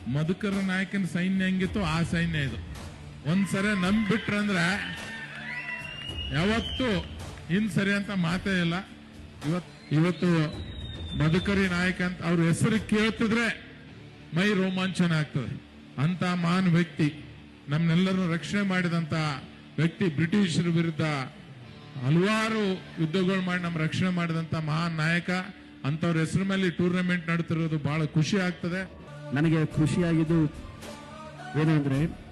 ಮಧುಕರ ನಾಯಕನ ಸೈನ್ಯ ಹೆಂಗಿತ್ತು ಆ ಸೈನ್ಯ ಇದು. ಒಂದ್ಸರಿ ನಂಬಿಟ್ರಂದ್ರೆ ಯಾವತ್ತು ಇನ್ ಸರಿ ಅಂತ ಮಾತೇ ಇಲ್ಲ. ಇವತ್ತು ಮಧುಕರಿ ನಾಯಕ ಅಂತ ಅವ್ರ ಹೆಸರು ಕೇಳ್ತಿದ್ರೆ ಮೈ ರೋಮಾಂಚನ ಆಗ್ತದೆ. ಅಂತ ಮಹಾನ್ ವ್ಯಕ್ತಿ, ನಮ್ನೆಲ್ಲರನ್ನು ರಕ್ಷಣೆ ಮಾಡಿದಂತ ವ್ಯಕ್ತಿ, ಬ್ರಿಟಿಷರ ವಿರುದ್ಧ ಹಲವಾರು ಯುದ್ಧಗಳು ಮಾಡಿ ನಮ್ಮ ರಕ್ಷಣೆ ಮಾಡಿದಂತ ಮಹಾನ್ ನಾಯಕ. ಅಂತವ್ರ ಹೆಸರು ಮೇಲೆ ಟೂರ್ನಮೆಂಟ್ ನಡೀತಿರೋದು ಬಹಳ ಖುಷಿ ಆಗ್ತದೆ. ನನಗೆ ಖುಷಿಯಾಗಿದ್ದು ಏನಂದ್ರೆ